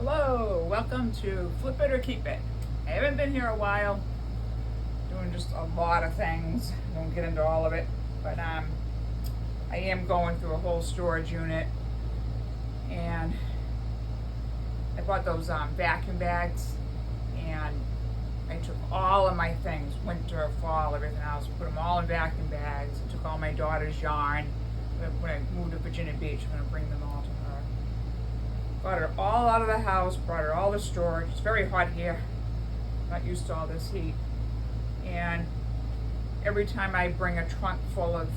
Hello, welcome to Flip It or Keep It. I haven't been here a while, doing just a lot of things. I won't get into all of it, but I am going through a whole storage unit, and I bought those vacuum bags, and I took all of my things, winter, fall, everything else, put them all in vacuum bags. I took all my daughter's yarn. When I moved to Virginia Beach, I'm gonna bring them all to her. Got her all out of the house, brought her all to storage. It's very hot here. Not used to all this heat. And every time I bring a trunk full of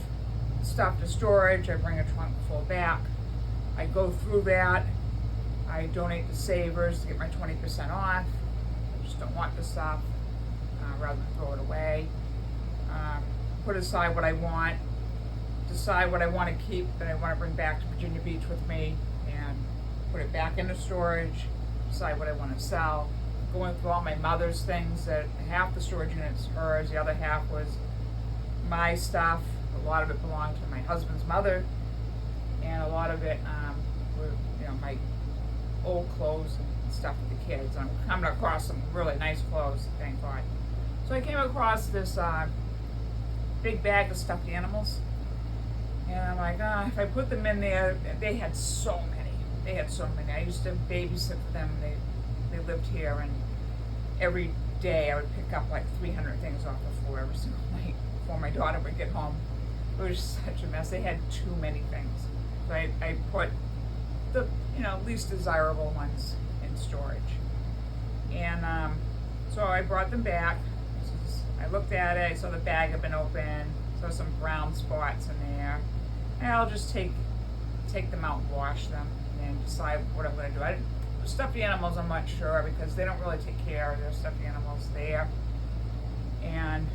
stuff to storage, I bring a trunk full back. I go through that. I donate to Savers to get my 20% off. I just don't want the stuff, rather than throw it away. Put aside what I want, decide what I want to keep that I want to bring back to Virginia Beach with me, and put it back into storage, decide what I want to sell. Going through all my mother's things, that half the storage unit's hers, the other half was my stuff. A lot of it belonged to my husband's mother, and a lot of it were, my old clothes and stuff with the kids. I'm coming across some really nice clothes, thank God. So I came across this big bag of stuffed animals, and I'm like, if I put them in there, they had so many. I used to babysit for them. They lived here, and every day I would pick up like 300 things off the floor every single night before my daughter would get home. It was just such a mess. They had too many things. So I put the least desirable ones in storage. And so I brought them back. I looked at it, I saw the bag had been open, saw some brown spots in there. And I'll just take them out and wash them and decide what I'm going to do. Stuffed animals, I'm not sure, because they don't really take care of their stuffed animals there. And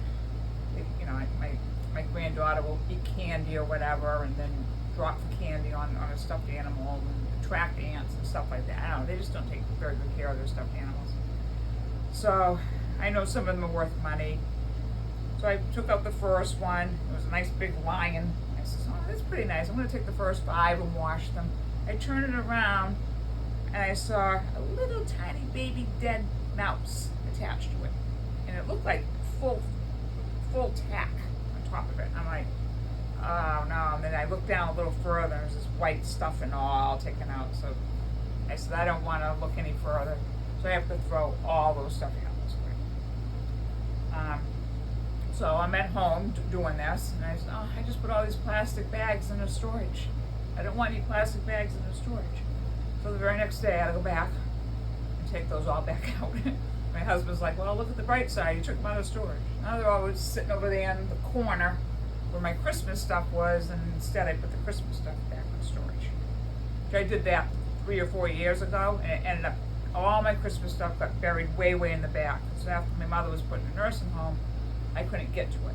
my granddaughter will eat candy or whatever, and then drop the candy on a stuffed animal and attract ants and stuff like that. I don't know, they just don't take very good care of their stuffed animals. So I know some of them are worth money. So I took out the first one. It was a nice big lion. I said, oh, that's pretty nice. I'm going to take the first 5 and wash them. I turned it around, and I saw a little tiny baby dead mouse attached to it. And it looked like full tack on top of it. I'm like, oh no. And then I looked down a little further, and there's this white stuff and all taken out. So I said, I don't want to look any further. So I have to throw all those stuffed animals away. So I'm at home doing this, and I said, I just put all these plastic bags in the storage. I don't want any plastic bags in the storage. So the very next day I had to go back and take those all back out. My husband's like, well, look at the bright side, you took them out of storage. Now they're always sitting over there in the corner where my Christmas stuff was, and instead I put the Christmas stuff back in storage. I did that 3 or 4 years ago, and it ended up, all my Christmas stuff got buried way in the back. So after my mother was put in a nursing home, I couldn't get to it.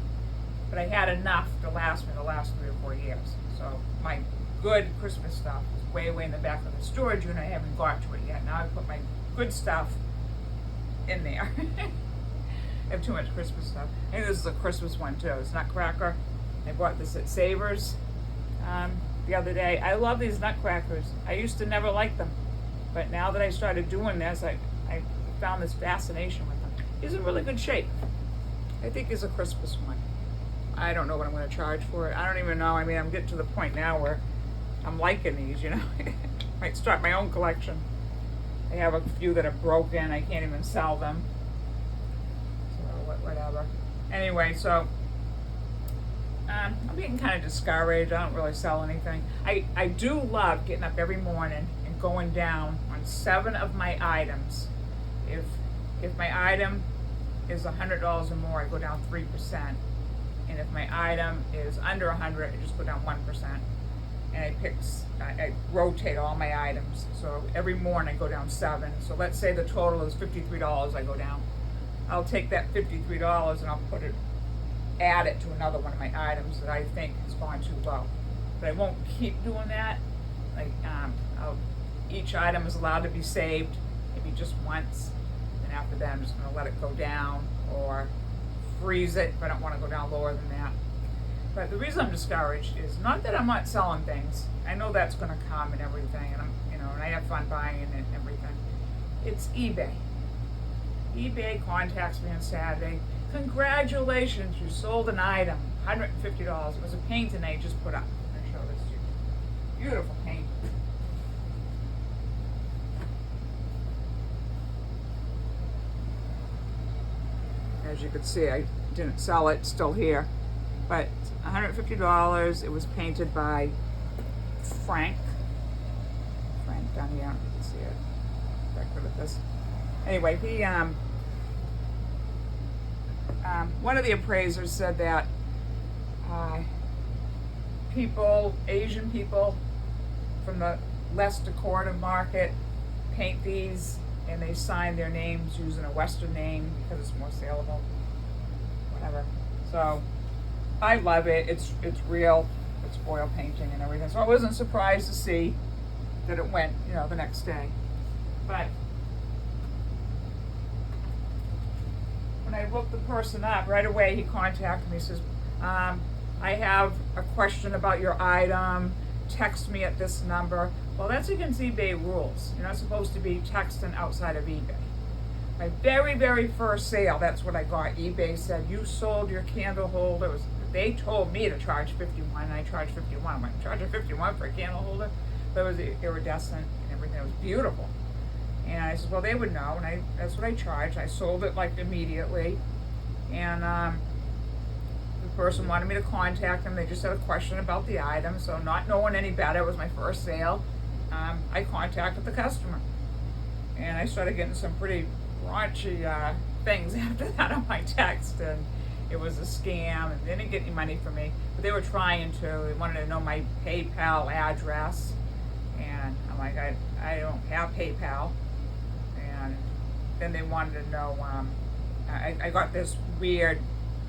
But I had enough to last me the last 3 or 4 years. So my good Christmas stuff is way in the back of the storage unit. I haven't got to it yet. Now I put my good stuff in there. I have too much Christmas stuff. And this is a Christmas one too. It's Nutcracker. I bought this at Savers the other day. I love these Nutcrackers. I used to never like them, but now that I started doing this, I found this fascination with them. He's in really good shape. I think it's a Christmas one. I don't know what I'm going to charge for it. I don't even know. I mean, I'm getting to the point now where I'm liking these, Might start my own collection. I have a few that are broken. I can't even sell them. So, whatever. Anyway, so I'm getting kind of discouraged. I don't really sell anything. I do love getting up every morning and going down on 7 of my items. If my item is $100 or more, I go down 3%. And if my item is under 100, I just go down 1%. And I rotate all my items. So every morning I go down 7. So let's say the total is $53 I go down. I'll take that $53 and I'll add it to another one of my items that I think has gone too low. But I won't keep doing that. Like each item is allowed to be saved maybe just once. And after that I'm just going to let it go down, or freeze it if I don't want to go down lower than that. But the reason I'm discouraged is not that I'm not selling things. I know that's going to come and everything, and and I have fun buying it and everything. It's eBay. eBay contacts me on Saturday. Congratulations, you sold an item, $150. It was a painting I just put up. I'm gonna show this to you. Beautiful paint. As you can see, I didn't sell it, it's still here. But $150, it was painted by Frank down here, you can see it. Back good at this. Anyway, he one of the appraisers said that Asian people from the less decorative market paint these, and they sign their names using a Western name because it's more saleable. Whatever. So I love it. It's real. It's oil painting and everything. So I wasn't surprised to see that it went, the next day. But when I looked the person up, right away he contacted me. He says, I have a question about your item. Text me at this number. Well, that's against eBay rules. You're not supposed to be texting outside of eBay. My very, very first sale, that's what I got. eBay said, you sold your candle holder. They told me to charge $51, and I charged $51. I'm like, charging $51 for a candle holder? But it was iridescent and everything. It was beautiful. And I said, well, they would know, and that's what I charged. I sold it like immediately. And the person wanted me to contact them. They just had a question about the item. So not knowing any better, it was my first sale. I contacted the customer. And I started getting some pretty raunchy things after that on my text. And it was a scam, and they didn't get any money from me. But they were trying to. They wanted to know my PayPal address. And I'm like, I don't have PayPal. And then they wanted to know, I got this weird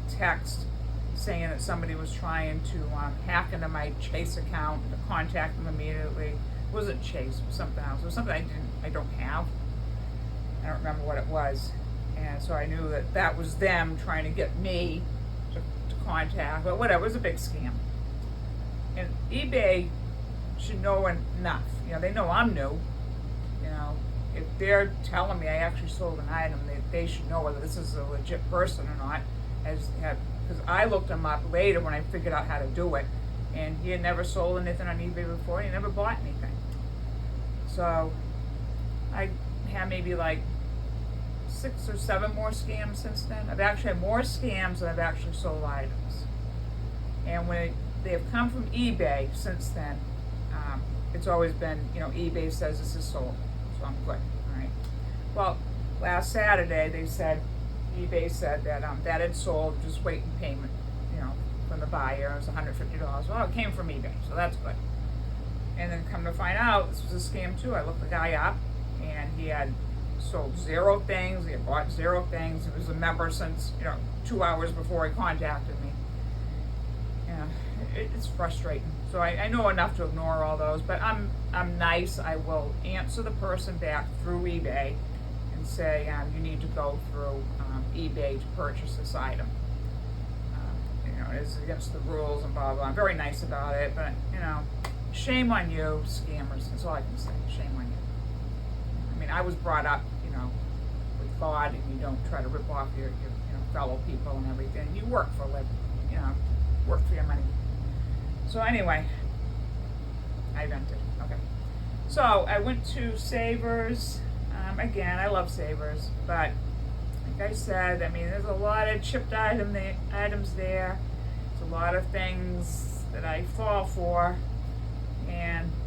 text saying that somebody was trying to hack into my Chase account to contact them immediately. It wasn't Chase, it was something else. It was something I don't have. I don't remember what it was. And so I knew that was them trying to get me to contact, but whatever, it was a big scam. And eBay should know enough. They know I'm new. If they're telling me I actually sold an item, they should know whether this is a legit person or not. Because I looked him up later when I figured out how to do it, and he had never sold anything on eBay before. He never bought anything. So I had maybe like 6 or 7 more scams since then. I've actually had more scams than I've actually sold items. And when they have come from eBay since then, it's always been, eBay says this is sold. So I'm good, all right. Well, last Saturday eBay said that that had sold, just waiting payment, from the buyer. It was $150. Well, it came from eBay, so that's good. And then come to find out, this was a scam too. I looked the guy up, and he had sold 0 things. He had bought 0 things. He was a member since 2 hours before he contacted me. It's frustrating. So I know enough to ignore all those, but I'm nice. I will answer the person back through eBay and say you need to go through eBay to purchase this item. It's against the rules and blah blah. I'm very nice about it, but shame on you, scammers. That's all I can say. Shame on you. I mean, I was brought up, with God, and you don't try to rip off your fellow people and everything. You work for a living, work for your money. So anyway, I vented. Okay. So I went to Savers. Again, I love Savers, but like I said, there's a lot of chipped items there. There's a lot of things that I fall for,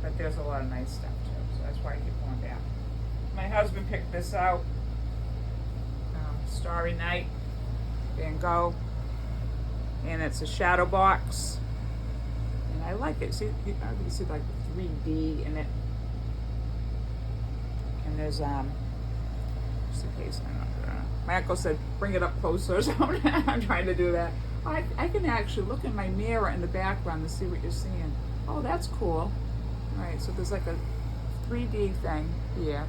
but there's a lot of nice stuff too. So that's why I keep going back. My husband picked this out. Starry Night, Van Gogh, and it's a shadow box. I like it. See, you can see like the 3D in it. And there's just in case my uncle said bring it up closer, so I'm trying to do that. I can actually look in my mirror in the background to see what you're seeing. Oh, that's cool. All right, so there's like a 3D thing here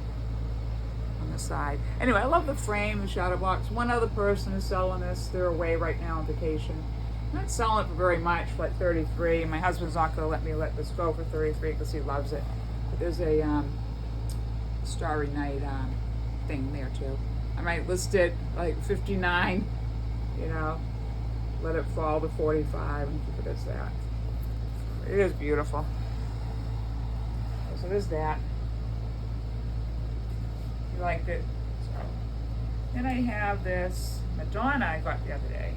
on the side. Anyway, I love the frame, the shadow box. One other person is selling this. They're away right now on vacation. I'm not selling it for very much, like $33. My husband's not going to let me let this go for $33 because he loves it. But there's a Starry Night thing there too. I might list it like 59, you know, let it fall to 45 and keep it as that. It is beautiful. So there's that. You liked it. So then I have this Madonna I got the other day.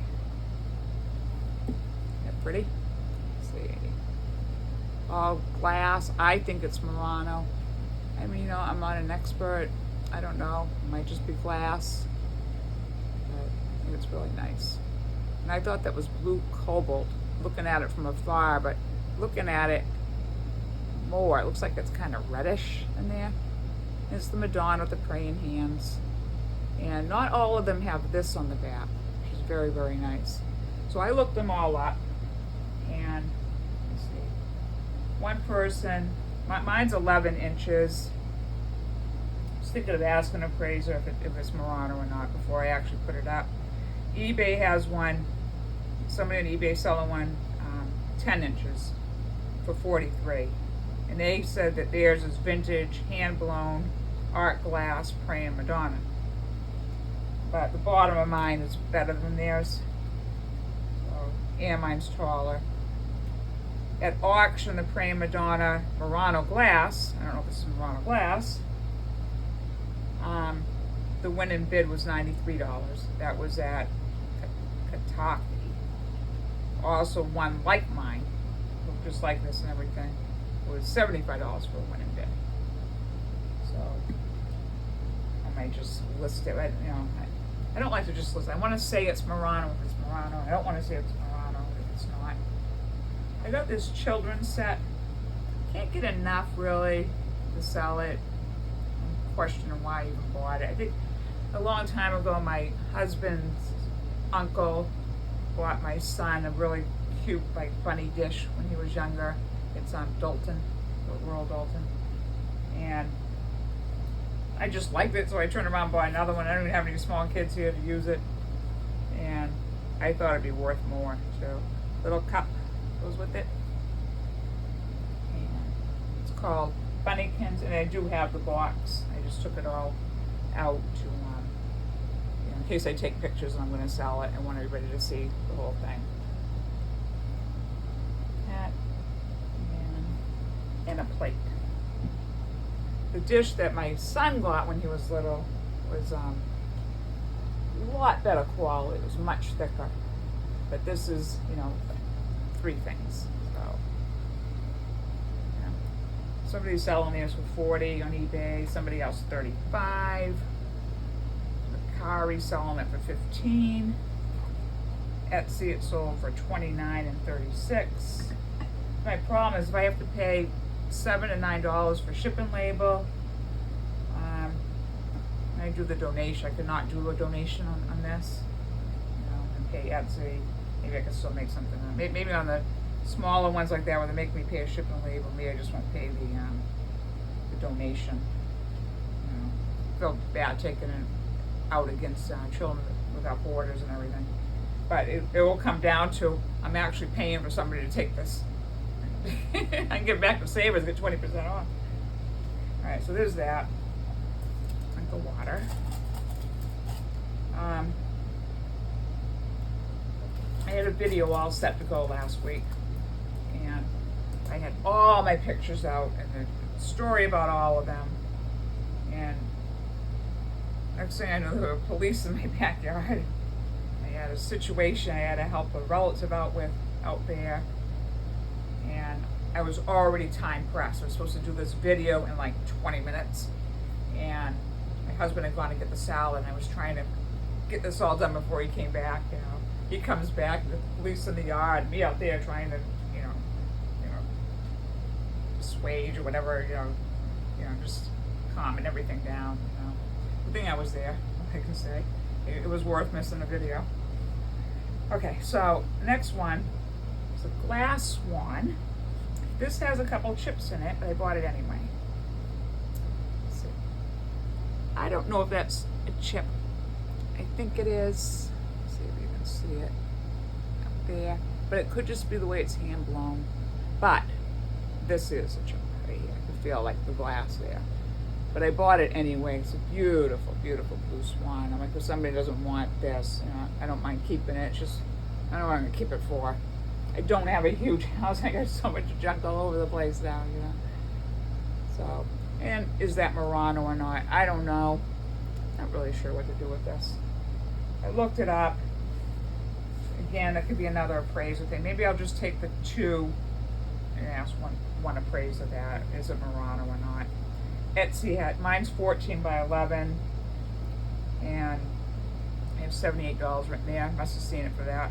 Isn't that pretty? Let's see. All glass. I think it's Murano. I mean, you know, I'm not an expert. I don't know. It might just be glass. But I think it's really nice. And I thought that was blue cobalt, looking at it from afar, but looking at it more, it looks like it's kind of reddish in there. And it's the Madonna with the praying hands. And not all of them have this on the back, which is very, very nice. So I looked them all up, and let's see. One person, mine's 11 inches. I was thinking of asking an appraiser if it's Murano or not before I actually put it up. eBay has one, somebody on eBay selling one 10 inches for $43. And they said that theirs is vintage, hand-blown, art glass, praying Madonna. But the bottom of mine is better than theirs. So, and mine's taller. At auction, the praying Madonna Murano glass, I don't know if this is Murano glass, the winning bid was $93. That was at Kataki. Also one like mine, looked just like this and everything, was $75 for a winning bid. So I might just list it. I don't like to just list it. I want to say it's Murano if it's Murano. I don't want to say it's Murano if it's not. I got this children's set. Can't get enough really to sell it. I'm questioning why I even bought it. I think a long time ago my husband's uncle bought my son a really cute like bunny dish when he was younger. It's on Dalton, rural Dalton, and I just liked it, so I turned around and bought another one. I don't even have any small kids here to use it, and I thought it'd be worth more too. Little cup goes with it, and it's called Bunnykins, and I do have the box. I just took it all out to in case I take pictures and I'm going to sell it. I want everybody to see the whole thing. That and a plate. The dish that my son got when he was little was a lot better quality. It was much thicker. But this is, 3 things. So, somebody's selling this for $40 on eBay. Somebody else $35. Macari's selling it for $15. Etsy it sold for $29 and $36. My problem is if I have to pay $7 and $9 for shipping label, and I do the donation. I could not do a donation on this, and pay Etsy. Maybe I could still make something on it. Maybe on the smaller ones like that where they make me pay a shipping label, maybe I just won't pay the donation. Feel bad taking it out against children without borders and everything. But it will come down to I'm actually paying for somebody to take this. I can get back to Savers, get 20% off. Alright, so there's that. Drink of water. I had a video all set to go last week, and I had all my pictures out and the story about all of them, and next thing I know, there were police in my backyard. I had a situation I had to help a relative out there, and I was already time pressed. I was supposed to do this video in like 20 minutes, and my husband had gone to get the salad, and I was trying to get this all done before he came back. He comes back, the police in the yard, me out there trying to, assuage or whatever, just calming everything down. The thing I was there, I can say. It was worth missing the video. Okay, so next one is a glass one. This has a couple chips in it, but I bought it anyway. Let's see. I don't know if that's a chip. I think it is. Let's see if you can see it up there. But it could just be the way it's hand blown. But this is a chip right here. I can feel like the glass there. But I bought it anyway. It's a beautiful, beautiful blue swan. I'm like, if somebody doesn't want this, I don't mind keeping it. It's just, I don't know what I'm going to keep it for. I don't have a huge house. I got so much junk all over the place now, So, and is that Murano or not? I don't know. Not really sure what to do with this. I looked it up. Again, that could be another appraiser thing. Maybe I'll just take the 2 and ask one appraiser that. Is it Murano or not? Etsy mine's 14 by 11. And I have $78 written there. Must have seen it for that.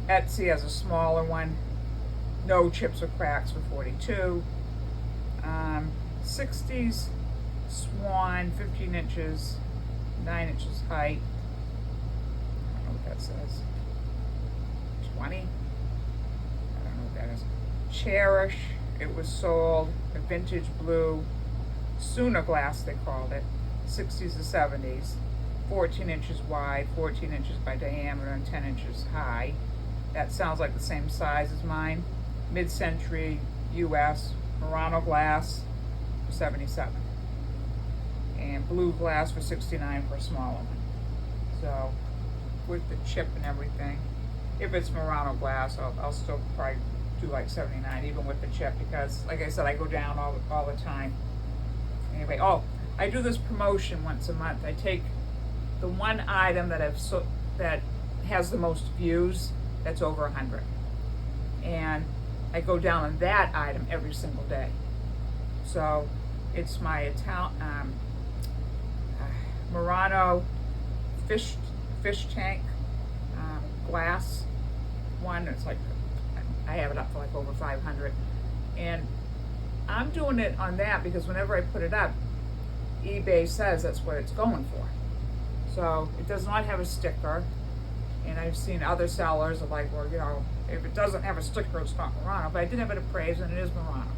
Etsy has a smaller one. No chips or cracks for 42. 60s swan, 15 inches, 9 inches height. I don't know what that says. 20? I don't know what that is. Cherish. It was sold. A vintage blue. Sooner glass, they called it. 60s to 70s. 14 inches wide, 14 inches by diameter, and 10 inches high. That sounds like the same size as mine. Mid-century US. Murano glass for 77. And blue glass for 69 for a smaller one. So, with the chip and everything. If it's Murano glass, I'll still probably do like 79, even with the chip, because, like I said, I go down all the time. Anyway, I do this promotion once a month. I take the one item that that has the most views, that's over 100, and I go down on that item every single day. So it's my Murano fish tank glass one. It's like, I have it up for like over 500, and I'm doing it on that because whenever I put it up, eBay says that's what it's going for. So it does not have a sticker, and I've seen other sellers are like, well, if it doesn't have a sticker, it's not Murano. But I did have it appraised, and it is Murano.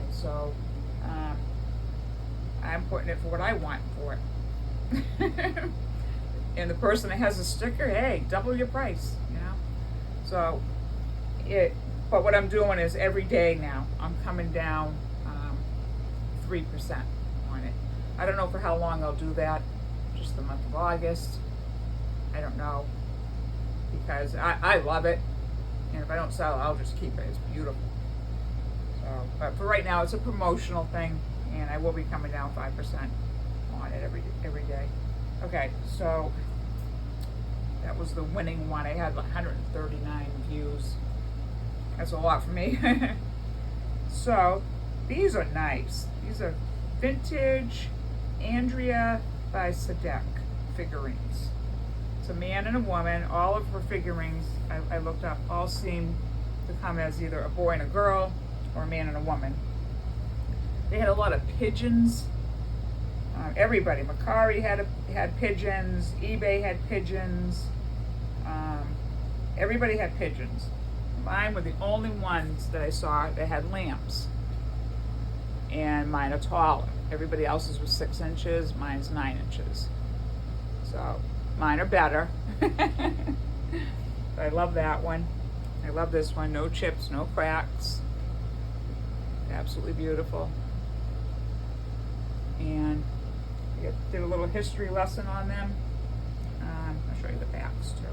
And so I'm putting it for what I want for it. And the person that has a sticker, hey, double your price, So but what I'm doing is every day now, I'm coming down 3% on it. I don't know for how long I'll do that, just the month of August. I don't know, because I love it, and if I don't sell it, I'll just keep it. It's beautiful. So, but for right now, it's a promotional thing, and I will be coming down 5% on it every day. Okay, so that was the winning one. I had 139 views. That's a lot for me. So these are nice. These are vintage Andrea by Sadek figurines. It's a man and a woman. All of her figurines, I looked up, all seem to come as either a boy and a girl or a man and a woman. They had a lot of pigeons. Everybody, Macari had pigeons. eBay had pigeons. Everybody had pigeons. Mine were the only ones that I saw that had lamps, and mine are taller. Everybody else's was 6 inches. Mine's 9 inches. So mine are better. I love that one. I love this one. No chips, no cracks. Absolutely beautiful. And I did a little history lesson on them. I'll show you the backs too.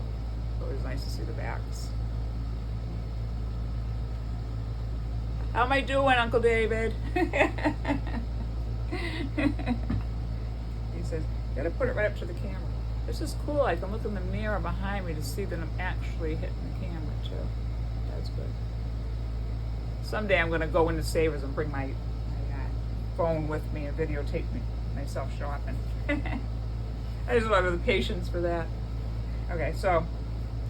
It's always nice to see the backs. How am I doing, Uncle David? He says, you gotta put it right up to the camera. This is cool. I can look in the mirror behind me to see that I'm actually hitting the camera too. That's good. Someday I'm gonna go into Savers and bring my phone with me and videotape myself shopping. I just don't have the patience for that. Okay, so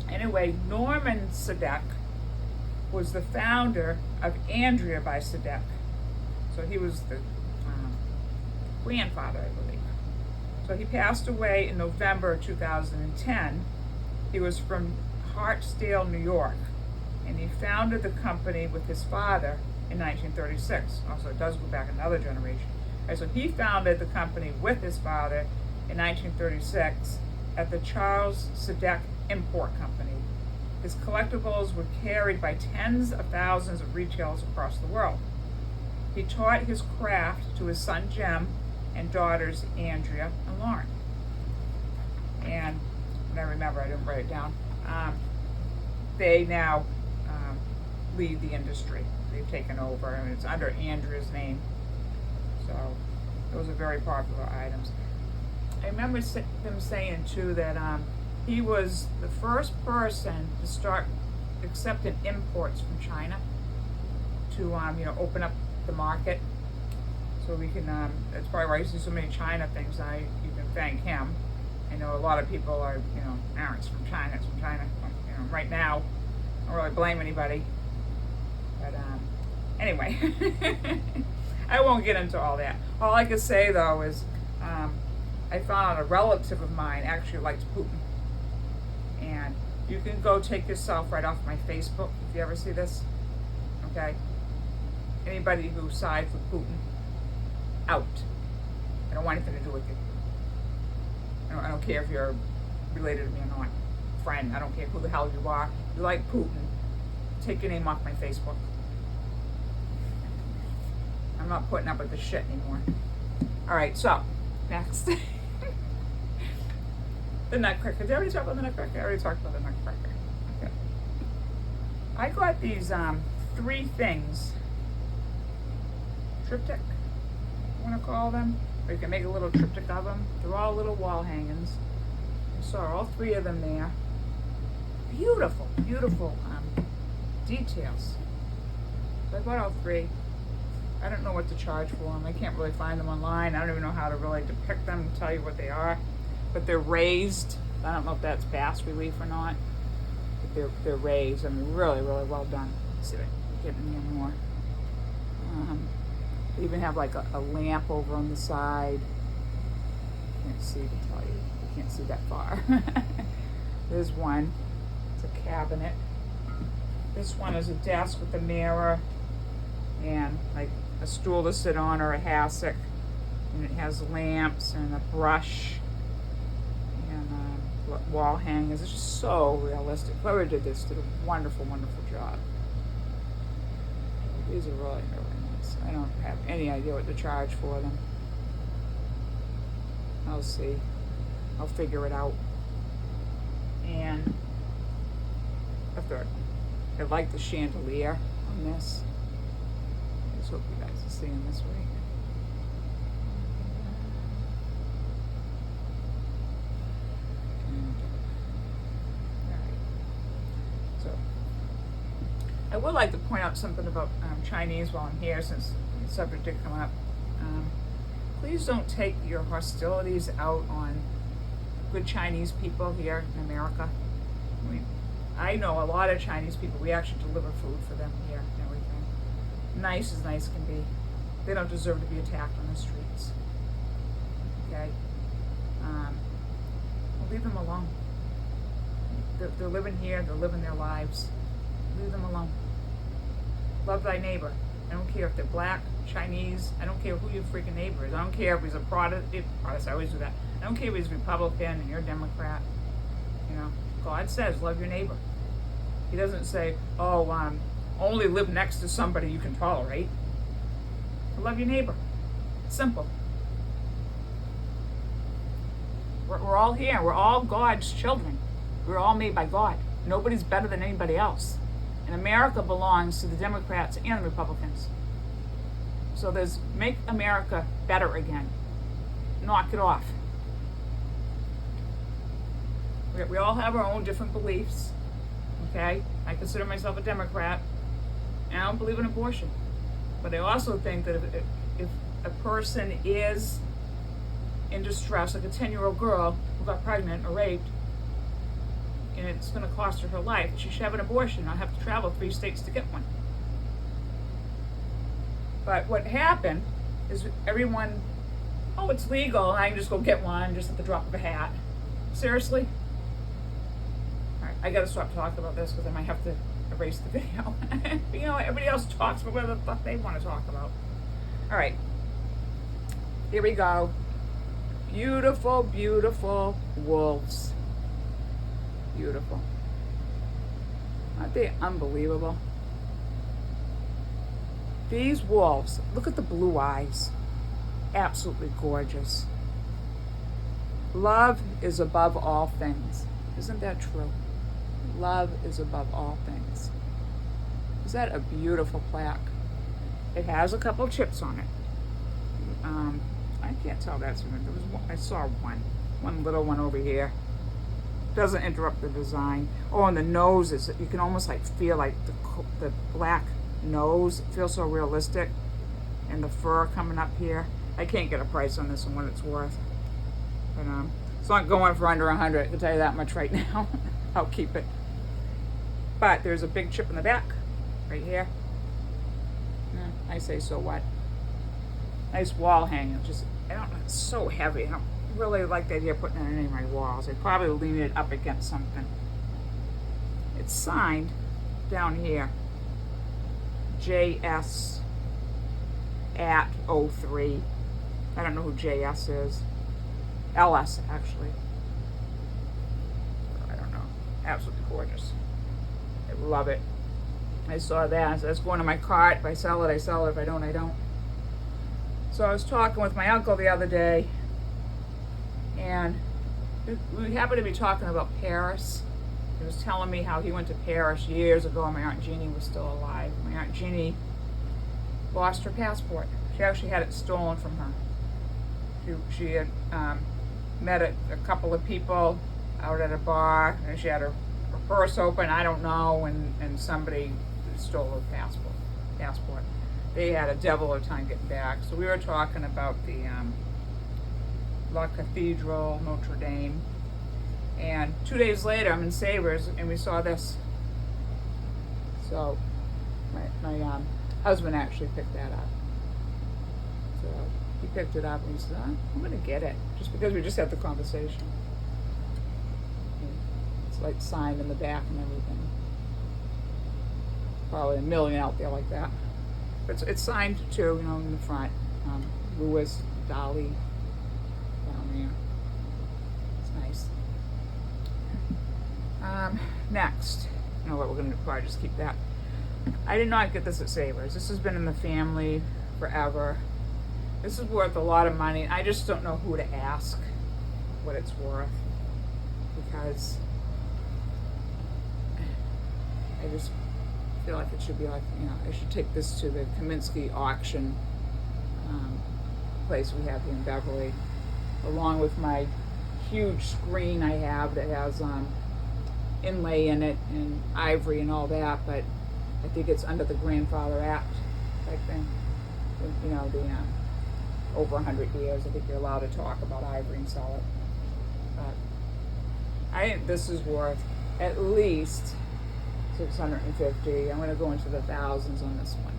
anyway, Norman Sadek was the founder of Andrea by Sadek. So he was the grandfather, I believe. So he passed away in November 2010. He was from Hartsdale, New York, and he founded the company with his father in 1936. Also, it does go back another generation. So he founded the company with his father in 1936 at the Charles Sadek Import Company. His collectibles were carried by tens of thousands of retailers across the world. He taught his craft to his son Jim and daughters Andrea and Lauren. And I remember, I didn't write it down. They now lead the industry. They've taken over, and it's under Andrea's name. So those are very popular items. I remember them saying too that he was the first person to start accepting imports from China to open up the market. So we can. That's probably why I see so many China things. You can thank him. I know a lot of people are it's from China. It's from China. Right now, I don't really blame anybody. But anyway, I won't get into all that. All I can say though is I found out a relative of mine actually likes Putin. And you can go take yourself right off my Facebook if you ever see this. Okay? Anybody who sides with Putin, out. I don't want anything to do with you. I don't care if you're related to me or not. Friend, I don't care who the hell you are. You like Putin, take your name off my Facebook. I'm not putting up with this shit anymore. Alright, so, next. The Nutcracker. Did I already talk about the Nutcracker? I already talked about the Nutcracker. Okay. I got these 3 things. Triptych, I want to call them. Or you can make a little triptych of them. They're all little wall hangings. I saw all 3 of them there. Beautiful, beautiful details. So I bought all 3. I don't know what to charge for them. I can't really find them online. I don't even know how to really depict them and tell you what they are. But they're raised. I don't know if that's bas relief or not. But they're raised. I mean, really, really well done. Let's see if I can get in here more. They even have like a lamp over on the side. Can't see to tell you. You can't see that far. There's one. It's a cabinet. This one is a desk with a mirror and like a stool to sit on or a hassock. And it has lamps and a brush and wall hangers. It's just so realistic. Whoever did this did a wonderful, wonderful job. These are really, really nice. I don't have any idea what to charge for them. I'll see. I'll figure it out. And I like the chandelier on this. I just hope you guys are seeing this way. So, I would like to point out something about Chinese while I'm here, since the subject did come up. Please don't take your hostilities out on good Chinese people here in America. I know a lot of Chinese people. We actually deliver food for them here and everything. Nice as nice can be. They don't deserve to be attacked on the streets. Okay? We'll leave them alone. They're living here. They're living their lives. Leave them alone. Love thy neighbor. I don't care if they're black, Chinese. I don't care who your freaking neighbor is. I don't care if he's a Protestant. I always do that. I don't care if he's Republican and you're a Democrat. God says love your neighbor. He doesn't say, only live next to somebody you can tolerate. Love your neighbor. Simple. We're all here. We're all God's children. We're all made by God. Nobody's better than anybody else. And America belongs to the Democrats and the Republicans. So make America better again. Knock it off. We all have our own different beliefs. Okay? I consider myself a Democrat. And I don't believe in abortion. But I also think that if a person is in distress, like a 10-year-old girl who got pregnant or raped, and it's going to cost her life, she should have an abortion, not have to travel 3 states to get one. But what happened is everyone, it's legal, I can just go get one just at the drop of a hat. Seriously? Alright, I got to stop talking about this because I might have to erase the video. Everybody else talks about whatever the fuck they want to talk about. Alright, here we go. Beautiful, beautiful wolves. Beautiful. Aren't they unbelievable? These wolves, look at the blue eyes. Absolutely gorgeous. Love is above all things. Isn't that true? Love is above all things. Is that a beautiful plaque? It has a couple chips on it. I can't tell that's even, there was one, I saw one little one over here. Doesn't interrupt the design. Oh, and the nose is, you can almost like feel like the black nose. It feels so realistic. And the fur coming up here. I can't get a price on this and what it's worth. But it's not going for under 100, I can tell you that much right now. I'll keep it. But there's a big chip in the back, right here. I say, so what? Nice wall hanger, just, I don't know, it's so heavy. I don't really like the idea of putting it on any of my walls. I'd probably lean it up against something. It's signed down here, JS at 03. I don't know who JS is. LS, actually. I don't know. Absolutely gorgeous. I love it. I saw that. So that's going to my cart. If I sell it, I sell it. If I don't, I don't. So I was talking with my uncle the other day, and we happened to be talking about Paris. He was telling me how he went to Paris years ago, and my Aunt Jeannie was still alive. My Aunt Jeannie lost her passport. She actually had it stolen from her. She had met a couple of people out at a bar, and she had her purse open, I don't know, and somebody stole her passport. They had a devil of a time getting back. So we were talking about the La Cathedral, Notre Dame, and 2 days later I'm in Savers and we saw this. So my husband actually picked that up. So he picked it up and he said, I'm gonna get it, just because we just had the conversation. It's like signed in the back and everything. Probably a million out there like that. But it's signed too, in the front. Louis, Dali, down there. It's nice. Next, you know what, we're gonna probably just keep that. I did not get this at Savers. This has been in the family forever. This is worth a lot of money. I just don't know who to ask what it's worth, because I just feel like it should be like, I should take this to the Kaminsky auction place we have here in Beverly, along with my huge screen I have that has inlay in it and ivory and all that, but I think it's under the Grandfather Act type thing. The over 100 years, I think you're allowed to talk about ivory and sell it. But I think this is worth at least $650. I'm going to go into the thousands on this one,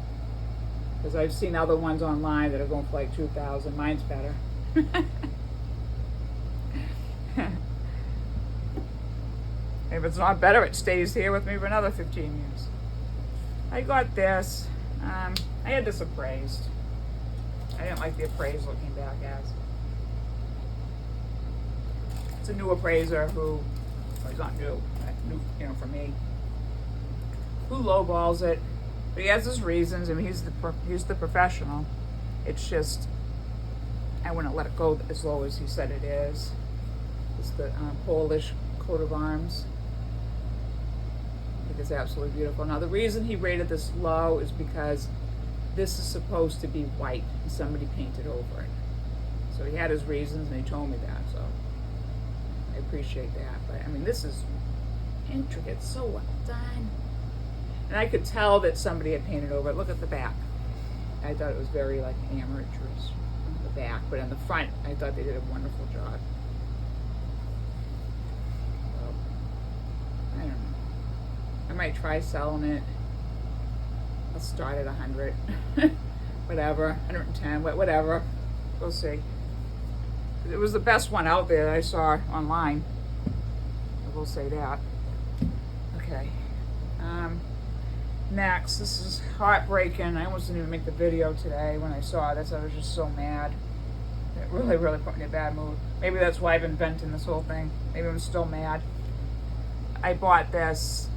because I've seen other ones online that are going for like $2,000. Mine's better. If it's not better, it stays here with me for another 15 years. I got this. I had this appraised. I didn't like the appraisal it came back as. It's a new appraiser who, well, he's not new, for me, who lowballs it. But he has his reasons. I mean, he's the professional. It's just, I wouldn't let it go as low as he said it is. It's the Polish coat of arms. I think it's absolutely beautiful. Now, the reason he rated this low is because this is supposed to be white and somebody painted over it. So he had his reasons and he told me that, so I appreciate that. But I mean, this is intricate, so well done. And I could tell that somebody had painted over it. Look at the back. I thought it was very like amateurish on the back, but on the front, I thought they did a wonderful job. So, I don't know. I might try selling it. I'll start at 100, whatever, 110, whatever. We'll see. It was the best one out there that I saw online. I will say that. Okay. Next, this is heartbreaking. I almost didn't even make the video today when I saw this. I was just so mad. It really, really put me in a bad mood. Maybe that's why I've been venting this whole thing. Maybe I'm still mad. I bought this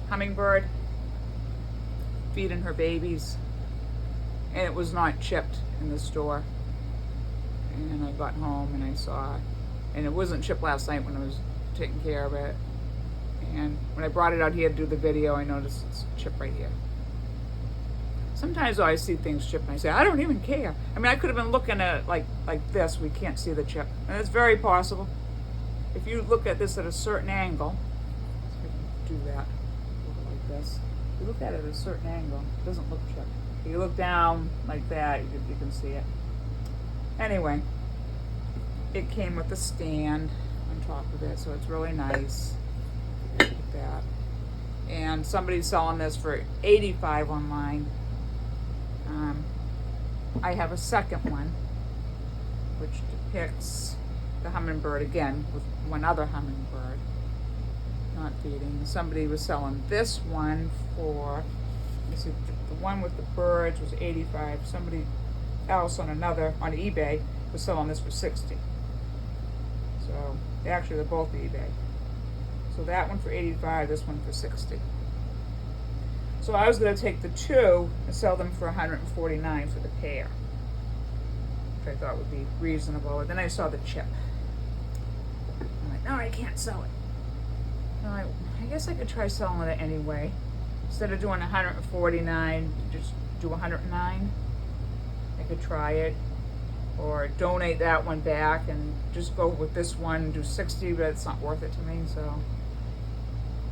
hummingbird feeding her babies. and it was not chipped in the store. And I got home and I saw it, and it wasn't chipped last night when I was taking care of it. And when I brought it out here to do the video, I noticed it's chipped right here. Sometimes I see things chipped and I say, I don't even care. I mean, I could have been looking at it like this. We can't see the chip. And it's very possible. If you look at this at a certain angle, so I can do that, look like this. If you look at it at a certain angle, it doesn't look chipped. If you look down like that, you can see it. Anyway, it came with a stand on top of it, so it's really nice. Look at that. And somebody's selling this for $85 online. I have a second one, which depicts the hummingbird again with one other hummingbird not feeding. Somebody was selling this one for, let's see, the one with the birds was $85. Somebody else on eBay was selling this for $60. So actually they're both eBay. So that one for $85, this one for $60. So I was going to take the two and sell them for $149 for the pair, which I thought would be reasonable. And then I saw the chip. I'm like, no, I can't sell it. And I guess I could try selling it anyway. Instead of doing $149, just do $109. I could try it, or donate that one back and just go with this one and do $60, but it's not worth it to me. So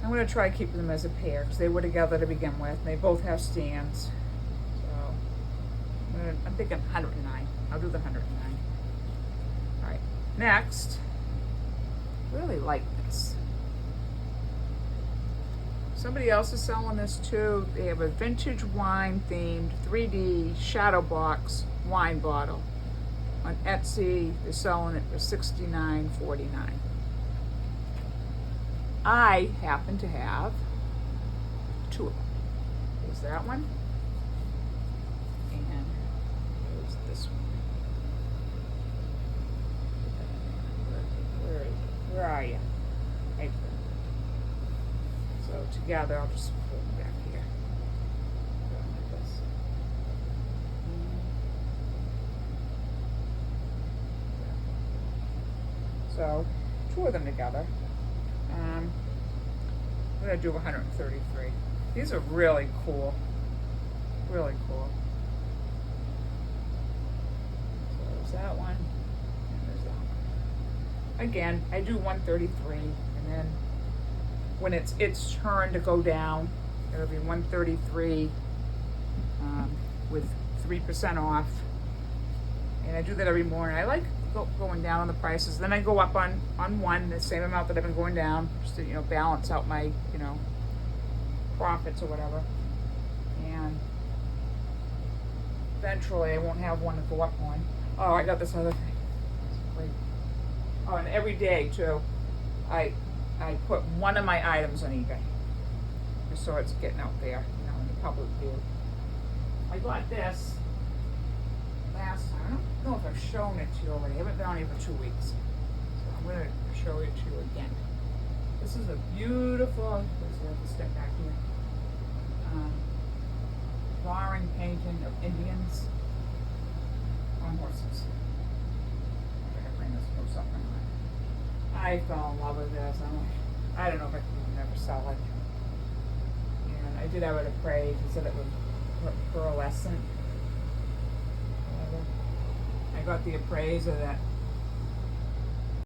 I'm going to try keeping them as a pair because they were together to begin with. And they both have stands. So I'm thinking $109. I'll do the $109. All right. Next, I really like this. Somebody else is selling this too. They have a vintage wine themed 3D shadow box wine bottle. On Etsy, they're selling it for $69.49. I happen to have two of them. There's that one, and there's this one. Where are you? Right there. So together, I'll just put them back here. Like this. So two of them together. I'm going to do 133. These are really cool. Really cool. So there's that one, and there's that one. Again, I do 133, and then when it's turn to go down, it'll be 133 with 3% off. And I do that every morning. I like going down on the prices. Then I go up on one, the same amount that I've been going down, just to, balance out my, profits or whatever. And eventually I won't have one to go up on. Oh, I got this other thing. Wait. Oh, and every day too, I put one of my items on eBay, just so it's getting out there, in the public view. I got this last time. I don't know if I've shown it to you already. I haven't been on here for 2 weeks. So I'm going to show it to you again. This is a beautiful, let's step back here, flooring painting of Indians on horses. I'm going to bring this close up. I fell in love with this. I don't know if I can even ever sell it. And I did have it appraised. It said it was pearlescent. I got the appraiser that